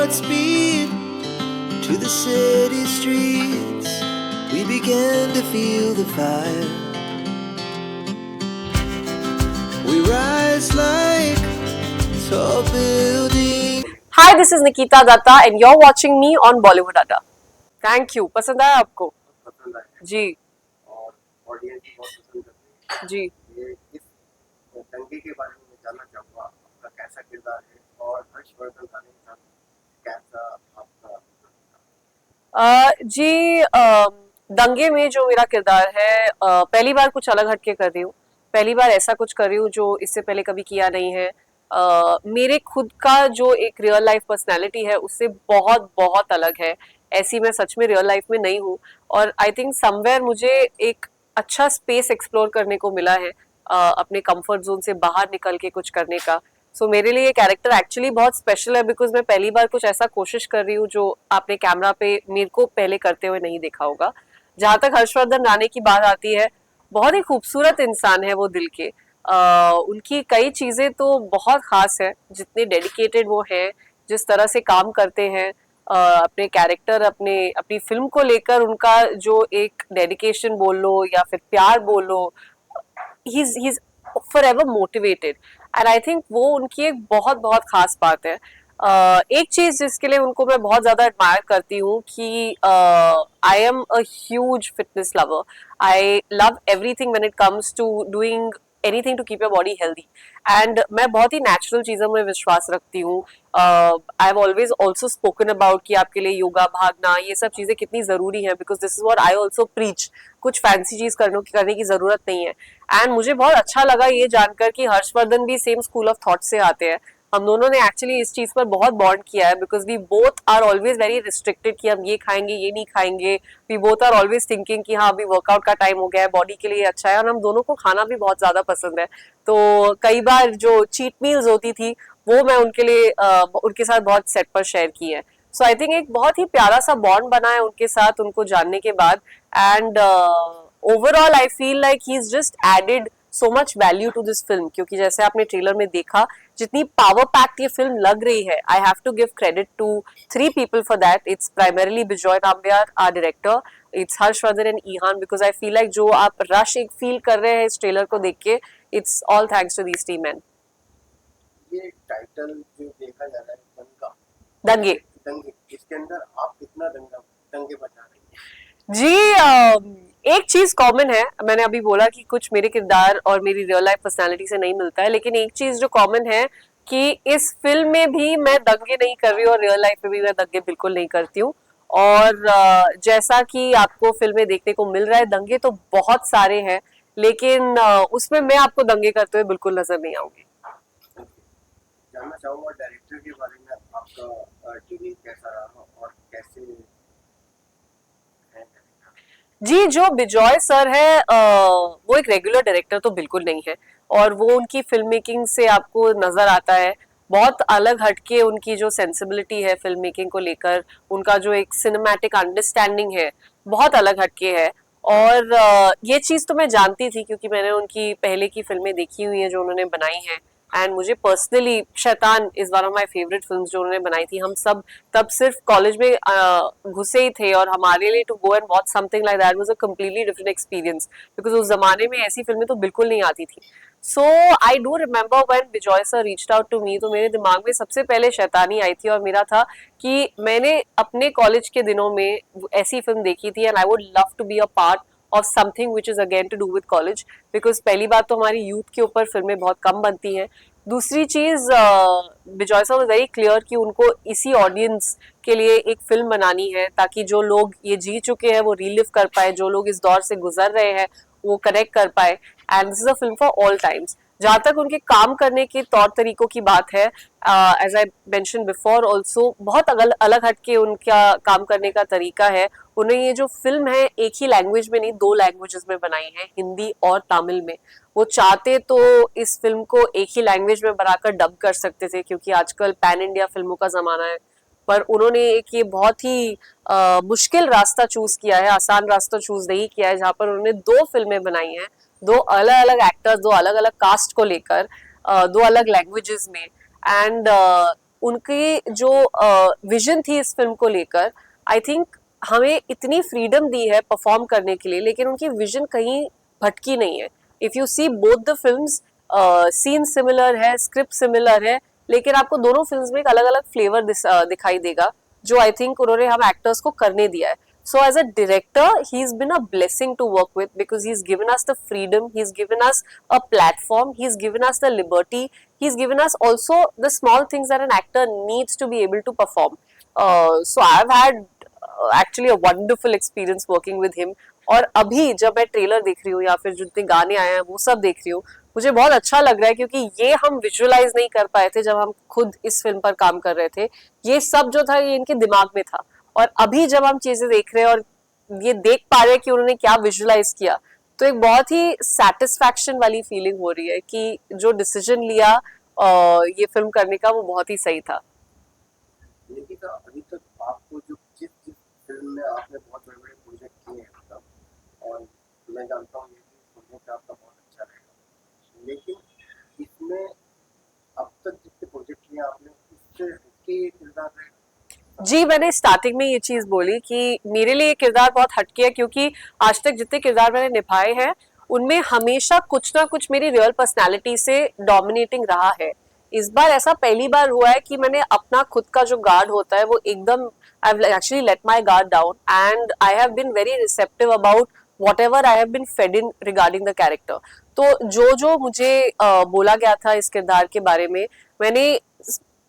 Godspeed to the city streets. We began to feel the fire. We rise like tall buildings. Hi, this is Nikita Datta and you're watching me on Bollywood Adda. Thank you. पसंद आया आपको? पसंद आया जी और audience भी बहुत पसंद करती है। जी ये इस दंगे के बारे में मैं जानना चाहूँगा, आपका कैसा किरदार है और हर्षवर्धन राणे के साथ कैसा आपका जी दंगे में जो मेरा किरदार है पहली बार कुछ अलग हटके कर रही हूँ। पहली बार ऐसा कुछ कर रही हूँ जो इससे पहले कभी किया नहीं है। मेरे खुद का जो एक रियल लाइफ पर्सनैलिटी है उससे बहुत बहुत अलग है। ऐसी मैं सच में रियल लाइफ में नहीं हूँ और आई थिंक समवेयर मुझे एक अच्छा स्पेस एक्सप्लोर करने को मिला है अपने कंफर्ट जोन से बाहर निकल के कुछ करने का। सो मेरे लिए ये कैरेक्टर एक्चुअली बहुत स्पेशल है बिकॉज मैं पहली बार कुछ ऐसा कोशिश कर रही हूँ जो आपने कैमरा पे मेरे को पहले करते हुए नहीं देखा होगा। जहां तक हर्षवर्धन राणे की बात आती है, बहुत ही खूबसूरत इंसान है वो दिल के। उनकी कई चीजें तो बहुत खास है, जितने डेडिकेटेड वो हैं, जिस तरह से काम करते हैं अपने कैरेक्टर अपनी फिल्म को लेकर उनका जो एक डेडिकेशन बोल लो या फिर प्यार बोल लो, he's forever motivated and I think वो उनकी एक बहुत बहुत खास बात है। एक चीज जिसके लिए उनको मैं बहुत ज्यादा एडमायर करती हूँ कि I am a huge fitness lover. I love everything when it comes to doing anything to keep your body healthy and मैं बहुत ही नेचुरल चीजों में विश्वास रखती हूँ। I have always also spoken about कि आपके लिए योगा, भागना, ये सब चीजें कितनी जरूरी है because this is what I also preach. कुछ फैंसी चीज करने की जरूरत नहीं है एंड मुझे बहुत अच्छा लगा ये जानकर कि हर्षवर्धन भी सेम स्कूल ऑफ थॉट से आते हैं। हम दोनों ने एक्चुअली इस चीज पर बहुत बॉन्ड किया है because we both are always very restricted कि हम ये खाएंगे ये नहीं खाएंगे। We both are always thinking कि हाँ अभी वर्कआउट का टाइम हो गया है, बॉडी के लिए अच्छा है और हम दोनों को खाना भी बहुत ज्यादा पसंद है। तो कई बार जो चीट मील्स होती थी वो मैं उनके लिए उनके साथ बहुत सेट पर शेयर की है। सो आई थिंक एक बहुत ही प्यारा सा बॉन्ड बना है उनके साथ उनको जानने के बाद and overall I feel like he is just added so much value to this film क्योंकि जैसे आपने ट्रेलर में देखा जितनी पावर पैक्ड ये फिल्म लग रही है। I have to give credit to 3 people for that. It's primarily Bijoy Nambiar, our director. It's Harshvardhan and Ihan because I feel like जो आप रश एक फील कर रहे हैं इस ट्रेलर को देख के, it's all thanks to these 3 men. ये टाइटल जो देखा जा रहा है दंगे दंगे, इसके अंदर आप कितना दंगे बजा रही हैं? जी एक चीज कॉमन है, मैंने अभी बोला कि कुछ मेरे किरदार और मेरी रियल लाइफ पर्सनालिटी से नहीं मिलता है, लेकिन एक चीज जो कॉमन है कि इस फिल्म में भी मैं दंगे नहीं कर रही हूँ और रियल लाइफ में भी मैं दंगे बिल्कुल नहीं करती हूँ। और जैसा कि आपको फिल्में देखने को मिल रहा है दंगे तो बहुत सारे हैं लेकिन उसमें मैं आपको दंगे करते हुए बिल्कुल नजर नहीं आऊंगी। जानना चाहूँगा डायरेक्टर के बारे में, आपका टीवी कैसा रहा और कैसे है? जी जो बिजॉय सर है वो एक रेगुलर डायरेक्टर तो बिल्कुल नहीं है और वो उनकी फिल्म मेकिंग से आपको नजर आता है बहुत अलग हटके उनकी जो सेंसिबिलिटी है फिल्म मेकिंग को लेकर, उनका जो एक सिनेमैटिक अंडरस्टैंडिंग है बहुत अलग हटके है। और ये चीज तो मैं जानती थी क्योंकि मैंने उनकी पहले की फिल्में देखी हुई हैं जो उन्होंने बनाई हैं एंड मुझे पर्सनली शैतान is one of my favourite films जो उन्होंने बनाई थी। हम सब तब सिर्फ कॉलेज में घुसे ही थे और हमारे लिए to go and watch something like that was a completely different experience because उस जमाने में ऐसी फिल्में तो बिल्कुल नहीं आती थी। So I do remember when Bijoy sir reached out to me, तो मेरे दिमाग में सबसे पहले शैतानी आई थी और मेरा था कि मैंने अपने कॉलेज के दिनों में ऐसी फिल्म देखी थी and I would love to be a part of something which is again to do with college because पहली बात तो हमारी यूथ के ऊपर फिल्में बहुत कम बनती हैं। दूसरी चीज बिजॉय साहब वेरी क्लियर कि उनको इसी ऑडियंस के लिए एक फिल्म बनानी है ताकि जो लोग ये जी चुके हैं वो रीलिव कर पाए, जो लोग इस दौर से गुजर रहे हैं वो कनेक्ट कर पाए and this is a film for all times. जहां तक उनके काम करने के तौर तरीकों की बात है, as I mention before also बहुत अलग हटके उनका काम करने का तरीका है। उन्हें ये जो फिल्म है एक ही लैंग्वेज में नहीं 2 लैंग्वेजेस में बनाई है, हिंदी और तमिल में। वो चाहते तो इस फिल्म को एक ही लैंग्वेज में बनाकर डब कर सकते थे क्योंकि आजकल पैन इंडिया फिल्मों का जमाना है, पर उन्होंने एक ये बहुत ही मुश्किल रास्ता चूज किया है, आसान रास्ता चूज नहीं किया है, जहां पर उन्होंने 2 फिल्में बनाई हैं, 2 अलग अलग एक्टर्स, 2 अलग अलग कास्ट को लेकर, 2 अलग लैंग्वेजेस में एंड उनकी जो विजन थी इस फिल्म को लेकर, आई थिंक हमें इतनी फ्रीडम दी है परफॉर्म करने के लिए, लेकिन उनकी विजन कहीं भटकी नहीं है. If you see both the films, scene similar है, स्क्रिप्ट सिमिलर है, लेकिन आपको दोनों फिल्म्स में एक अलग अलग फ्लेवर दिखाई देगा, जो आई थिंक उन्होंने हम एक्टर्स को करने दिया है. So as a director, he's been a blessing to work with because he's given us the freedom, he's given us a platform, he's given us the liberty, he's given us also the small things that an actor needs to be able to perform. So I've had actually a wonderful experience working with him. और अभी जब मैं trailer देख रही हूँ या फिर जितने गाने आए हैं वो सब देख रही हूँ, मुझे बहुत अच्छा लग रहा है, क्योंकि ये हम विजुअलाइज नहीं कर पाए थे जब हम खुद इस फिल्म पर काम कर रहे थे. ये सब जो था ये इनके दिमाग में था, और अभी जब हम चीजें देख रहे हैं और ये देख पा रहे हैं कि उन्होंने क्या विजुअलाइज किया, तो एक बहुत ही सेटिस्फैक्शन वाली फीलिंग हो रही है कि जो डिसीजन लिया ये फिल्म करने का वो बहुत ही सही था. लेकिन अभी तक आपको जो जिस जिस फिल्म में आपने बहुत बड़े बड़े प्रोजेक्ट किए हैं मतलब, और मैं जानता हूँ ये कि प्रोजेक्ट आपका बहुत अच्छा रहेगा, लेकिन इसमें अब तक जितने प्रोजेक्ट किए आपने इससे हटके ये किरदार रहेगा? जी, मैंने स्टार्टिंग में ये चीज बोली कि मेरे लिए ये किरदार बहुत हटके है, क्योंकि आज तक जितने किरदार मैंने निभाए हैं उनमें हमेशा कुछ ना कुछ मेरी रियल पर्सनालिटी से डोमिनेटिंग रहा है. इस बार ऐसा पहली बार हुआ है कि मैंने अपना खुद का जो गार्ड होता है वो एकदम, I have actually let my guard down and I have been very receptive about whatever I have been fed in regarding the character. तो जो जो मुझे बोला गया था इस किरदार के बारे में, मैंने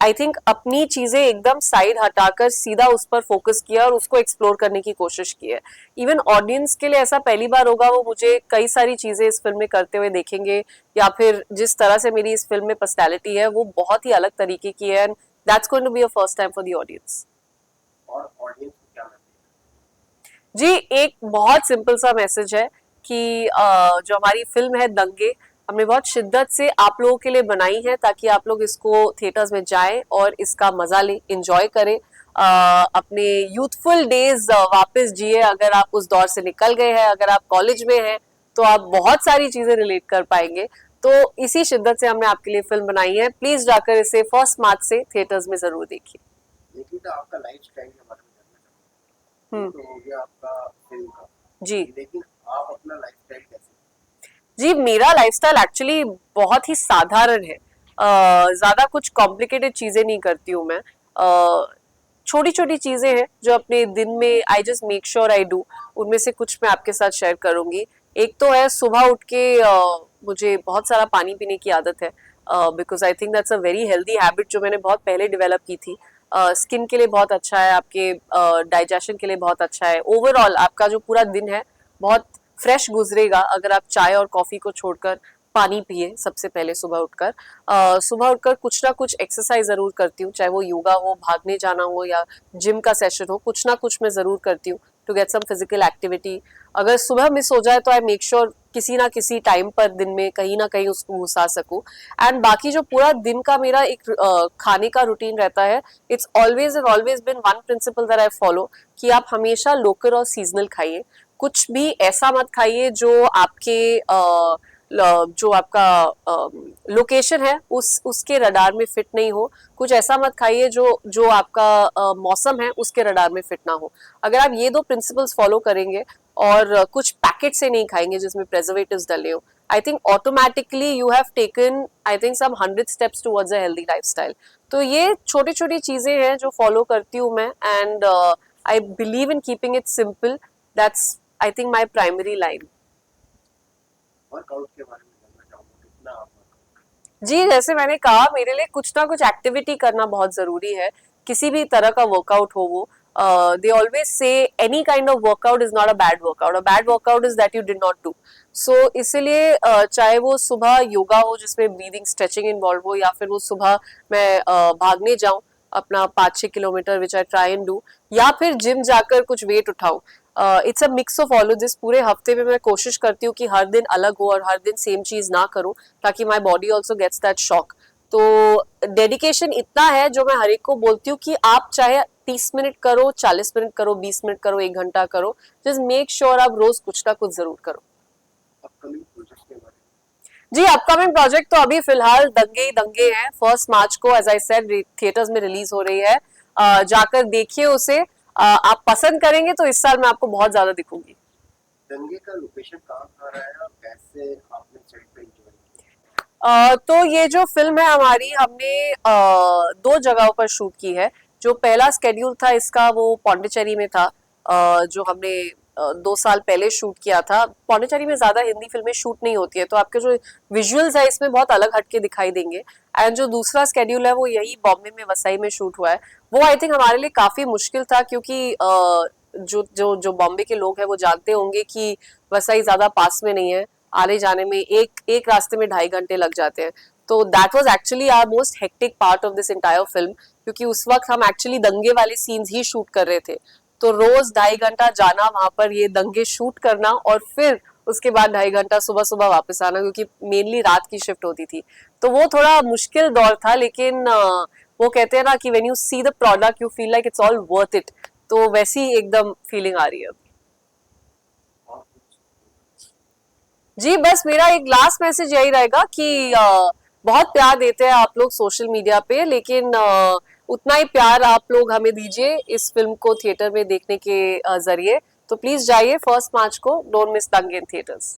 आई थिंक अपनी चीजें एकदम साइड हटाकर सीधा उस पर फोकस किया और उसको एक्सप्लोर करने की कोशिश की है. इवन ऑडियंस के लिए ऐसा पहली बार होगा, वो मुझे कई सारी चीजें इस फिल्म में करते हुए देखेंगे, या फिर जिस तरह से मेरी इस फिल्म में पर्सनैलिटी है वो बहुत ही अलग तरीके की है, and that's going to be a first time for the audience. और ऑडियंस को क्या मैसेज? जी, एक बहुत सिंपल सा मैसेज है कि जो हमारी फिल्म है दंगे, हमने बहुत शिद्दत से आप लोगों के लिए बनाई है ताकि आप लोग इसको थिएटर्स में जाएं और इसका मजा लें, एंजॉय करें, अपने यूथफुल डेज वापस जिए. अगर आप उस दौर से निकल गए हैं, अगर आप कॉलेज में हैं, तो आप बहुत सारी चीजें रिलेट कर पाएंगे. तो इसी शिद्दत से हमने आपके लिए फिल्म बनाई है. प्लीज जाकर इसे 1 मार्च से थिएटर्स में जरूर देखिए. लेकिन तो आपका लाइफ स्टाइल के बारे में जानना चाहूँगा. तो हो गया आपका फिल्म का, जी लेकिन आप अपना लाइफ स्टाइल कैसे? जी, मेरा लाइफस्टाइल एक्चुअली बहुत ही साधारण है. ज्यादा कुछ कॉम्प्लिकेटेड चीजें नहीं करती हूँ मैं. छोटी छोटी चीजें हैं जो अपने दिन में I just make sure I do. उनमें से कुछ मैं आपके साथ शेयर करूंगी. एक तो है सुबह उठ के मुझे बहुत सारा पानी पीने की आदत है, because I think that's a very healthy habit जो मैंने बहुत पहले डेवलप की थी. स्किन के लिए बहुत अच्छा है, आपके डाइजेशन के लिए बहुत अच्छा है. ओवरऑल आपका जो पूरा दिन है बहुत फ्रेश गुजरेगा अगर आप चाय और कॉफी को छोड़कर पानी पिए. सबसे पहले सुबह उठकर कुछ ना कुछ एक्सरसाइज जरूर करती हूँ, चाहे वो योगा हो, भागने जाना हो, या जिम का सेशन हो, कुछ ना कुछ मैं जरूर करती हूँ to get some physical activity. अगर सुबह मिस हो जाए तो आई मेक श्योर किसी ना किसी टाइम पर दिन में कहीं ना कहीं उसको घुसा सकूं. एंड बाकी जो पूरा दिन का मेरा एक खाने का रूटीन रहता है, it's always and always been one principal that I follow, कि आप हमेशा लोकल और सीजनल खाइए. कुछ भी ऐसा मत खाइए जो आपके जो आपका लोकेशन है उसके रडार में फिट नहीं हो. कुछ ऐसा मत खाइए जो जो आपका मौसम है उसके रडार में फिट ना हो. अगर आप ये 2 प्रिंसिपल्स फॉलो करेंगे और कुछ पैकेट से नहीं खाएंगे जिसमें प्रेजर्वेटिव्स डले हो, I think automatically you have taken I think some 100 steps towards a healthy lifestyle. तो ये छोटी छोटी चीजें हैं जो फॉलो करती हूँ मैं, and I believe in keeping it simple. That's I think my primary line. Workout के बारे में जानना चाहूँगा, कितना आप जी, जैसे मैंने कहा, मेरे लिए कुछ ना कुछ एक्टिविटी करना बहुत जरूरी है. किसी भी तरह का वर्कआउट हो वो, they always say any kind of workout is not a bad workout. A bad workout is that you did not do. So इसलिए चाहे वो सुबह योगा हो जिसमें ब्रीदिंग स्ट्रेचिंग इन्वॉल्व हो, या फिर वो सुबह मैं भागने जाऊं अपना 5-6 kilometre which I try and do, या फिर जिम जाकर कुछ वेट उठाऊं. It's a mix of all of this. पूरे हफ्ते में मैं कोशिश करती हूँ कि हर दिन अलग हो और हर दिन सेम चीज ना करूं, ताकि my body also gets that shock. तो डेडिकेशन इतना है जो मैं हर एक को बोलती हूँ कि आप चाहे 30 मिनट करो, 40 मिनट करो, 20 मिनट करो, 1 घंटा करो, जस्ट मेक श्योर आप रोज कुछ ना कुछ जरूर करो. अपकमिंग प्रोजेक्ट के बारे में? जी, अपकमिंग प्रोजेक्ट तो अभी फिलहाल दंगे ही दंगे हैं। 1 मार्च को एज आई सेड थिएटर्स में रिलीज हो रही है। जाकर देखिए उसे। आप पसंद करेंगे तो इस साल मैं आपको बहुत ज्यादा दिखूंगी। दंगे का लोकेशन कहाँ कहाँ रहा है और कैसे आपने सेट पे एंजॉय किया? तो ये जो फिल्म है हमारी, हमने 2 जगहों पर शूट की है। जो पहला स्केड्यूल था इसका वो पौंडीचेरी में था। जो हमने 2 साल पहले शूट किया था। पौंडीचेरी में ज्यादा हिंदी फिल्में शूट नहीं होती है, तो आपके जो विजुअल्स है इसमें बहुत अलग हटके दिखाई देंगे। एंड जो दूसरा स्केड्यूल है वो यही बॉम्बे में वसई में शूट हुआ है। वो आई थिंक हमारे लिए काफी मुश्किल था, क्योंकि जो जो जो बॉम्बे के लोग हैं वो जानते होंगे कि वसई ज्यादा पास में नहीं है। आने जाने में एक रास्ते में 2.5 घंटे लग जाते हैं। तो that was actually our most hectic part of this entire film, क्योंकि उस वक्त हम एक्चुअली दंगे वाले सीन्स ही शूट कर रहे थे। तो रोज 2.5 घंटा जाना वहां पर ये दंगे शूट करना, और फिर उसके बाद 2.5 घंटा सुबह सुबह वापस आना, क्योंकि मेनली रात की शिफ्ट होती थी। तो वो थोड़ा मुश्किल दौर था, लेकिन वो कहते हैं ना कि when you see the product you feel like it's all worth it. तो वैसी ही एकदम फीलिंग आ रही है। और कुछ? जी, बस मेरा एक लास्ट मैसेज यही रहेगा कि बहुत प्यार देते हैं आप लोग सोशल मीडिया पे, लेकिन उतना ही प्यार आप लोग हमें दीजिए इस फिल्म को थिएटर में देखने के जरिए। तो प्लीज जाइए 1 मार्च को, डोंट मिस दंगे इन थिएटर्स।